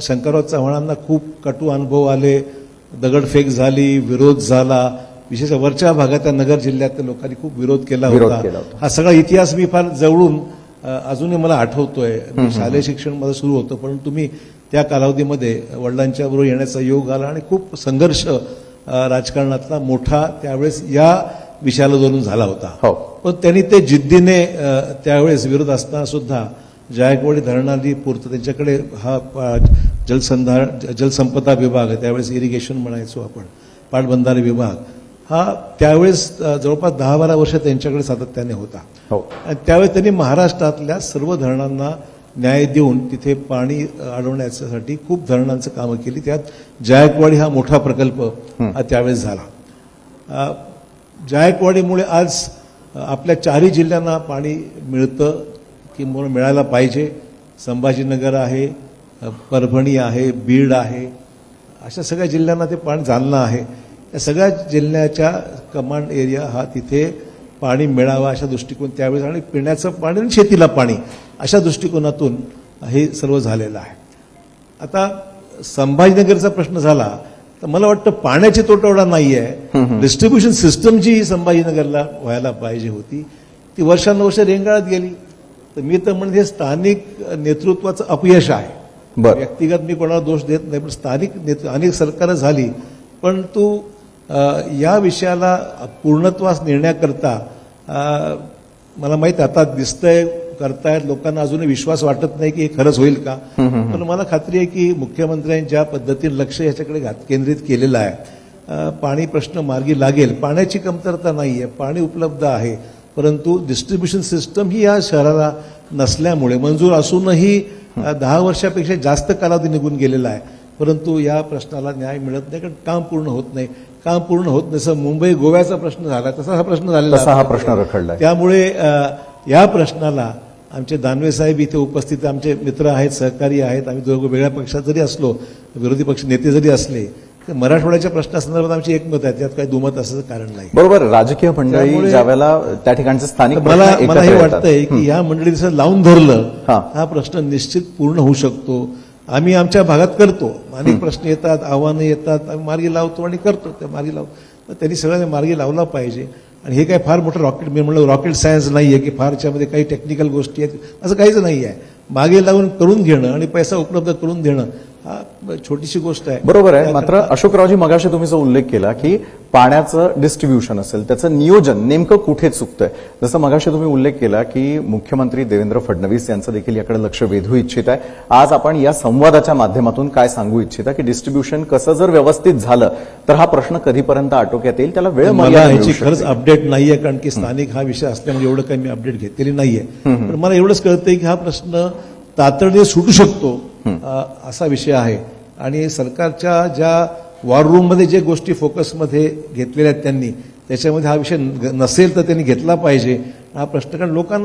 शंकरराव चव्हाणांना खूप कटू अनुभव आले, दगडफेक झाली, विरोध झाला. विशेष वरच्या भागातल्या नगर जिल्ह्यातल्या लोकांनी खूप विरोध केला होता. हा सगळा इतिहास मी फार जवळून अजूनही मला आठवतोय. शालेय शिक्षण माझं सुरू होतं, परंतु मी त्या कालावधीमध्ये वडिलांच्या बरोबर येण्याचा योग आला आणि खूप संघर्ष राजकारणातला मोठा त्यावेळेस या विषयाला धरून झाला होता. पण त्यांनी ते जिद्दीने त्यावेळेस विरोध असताना सुद्धा जायकवाडी धरणाची पूर्त त्यांच्याकडे हा जलसंपदा विभाग, त्यावेळेस इरिगेशन म्हणायचो आपण, पाटबंधारे विभाग, हा त्यावेळेस जवळपास 10-12 वर्ष त्यांच्याकडे सातत्याने होता. आणि त्यावेळेस त्यांनी महाराष्ट्रातल्या सर्व धरणांना न्याय देऊन तिथे पाणी अडवण्यासाठी खूप धरणांचं कामं केली. त्यात जायकवाडी हा मोठा प्रकल्प त्यावेळेस झाला. जायकवाडीमुळे आज आपल्या 4ही जिल्ह्यांना पाणी मिळतं किंवा मिळायला पाहिजे. संभाजीनगर आहे, परभणी आहे, बीड आहे, अशा सगळ्या जिल्ह्यांना ते पाणी, जालना आहे, या सगळ्या जिल्ह्याच्या कमांड एरिया हा तिथे पाणी मिळावा अशा दृष्टिकोन त्यावेळेस, आणि पिण्याचं पाणी आणि शेतीला पाणी अशा दृष्टिकोनातून हे सर्व झालेलं आहे. आता संभाजीनगरचा प्रश्न झाला तर मला वाटतं पाण्याची तुटवडा नाही आहे, डिस्ट्रीब्युशन सिस्टम जी संभाजीनगरला व्हायला पाहिजे होती ती वर्षानुवर्ष रेंगाळत गेली. तर मी तर म्हणते स्थानिक नेतृत्वाचं अपयश आहे. व्यक्तिगत मी कोणाला दोष देत नाही, पण स्थानिक अनेक सरकारं झाली, परंतु या विषयाला पूर्णत्वास नेण्याकरता मला माहित आता दिसतंय, करतायत, लोकांना अजूनही विश्वास वाटत नाही की हे खरंच होईल का. पण मला खात्री आहे की मुख्यमंत्र्यांनी ज्या पद्धतीने लक्ष याच्याकडे केंद्रित केलेलं आहे, पाणी प्रश्न मार्गी लागेल. पाण्याची कमतरता नाहीये, पाणी उपलब्ध आहे, परंतु डिस्ट्रीब्युशन सिस्टम ही या शहराला नसल्यामुळे, मंजूर असूनही 10 वर्षापेक्षा जास्त कालावधी निघून गेलेला आहे, परंतु या प्रश्नाला न्याय मिळत नाही, कारण काम पूर्ण होत नाही. काम पूर्ण होत नसं मुंबई गोव्याचा प्रश्न झाला तसा हा प्रश्न झालेला, हा प्रश्न रखडला. त्यामुळे या प्रश्नाला आमचे दानवे साहेब इथे उपस्थित, आमचे मित्र आहेत, सहकारी आहेत, आम्ही दोघं वेगळ्या पक्षात जरी असलो, विरोधी पक्ष नेते जरी असले, मराठवाड्याच्या प्रश्नासंदर्भात आमची एकमत आहे, त्यात काही दुमत असं कारण नाही. बरोबर. राजकीय मंडळी ज्यावेळेला त्या ठिकाणचे स्थानिक, मला हे वाटतंय की या मंडळीचं लावून धरलं हा प्रश्न निश्चित पूर्ण होऊ शकतो. आम्ही आमच्या भागात करतो, अनेक प्रश्न येतात, आव्हानं येतात, आम्ही मार्गी लावतो आणि करतो, त्या मार्गी लावतो. त्यांनी सगळ्यांनी मार्गी लावला पाहिजे. आणि हे काय फार मोठं रॉकेट, मी म्हणलं रॉकेट सायन्स नाहीये की फारच्यामध्ये काही टेक्निकल गोष्टी आहेत, असं काहीच नाही आहे. मागे लावून करून घेणं आणि पैसा उपलब्ध करून देणं हा छोटीशी गोष्ट आहे. बरोबर आहे. मात्र अशोकरावजी, मगाशी तुम्ही जो उल्लेख केला की पाण्याचं डिस्ट्रीब्युशन असेल, त्याचं नियोजन नेमकं कुठे चुकतंय, जसं मगाशी तुम्ही उल्लेख केला की मुख्यमंत्री देवेंद्र फडणवीस यांचं देखील याकडे लक्ष वेधू इच्छित आहे. आज आपण या संवादाच्या माध्यमातून काय सांगू इच्छिता की डिस्ट्रीब्युशन कसं जर व्यवस्थित झालं तर हा प्रश्न कधीपर्यंत आटोक्यात येईल, त्याला वेळ मला ह्याची खरंच अपडेट नाहीये, कारण की स्थानिक हा विषय असल्यामुळे एवढं काही मी अपडेट घेतलेली नाहीये. पण मला एवढंच कळतंय की हा प्रश्न तातडीने सुटू शकतो असा विषय आहे. आणि सरकारच्या ज्या वॉर रूममध्ये जे गोष्टी फोकसमध्ये घेतलेल्या आहेत त्यांनी, त्याच्यामध्ये हा विषय नसेल तर त्यांनी घेतला पाहिजे हा प्रश्न, कारण लोकांना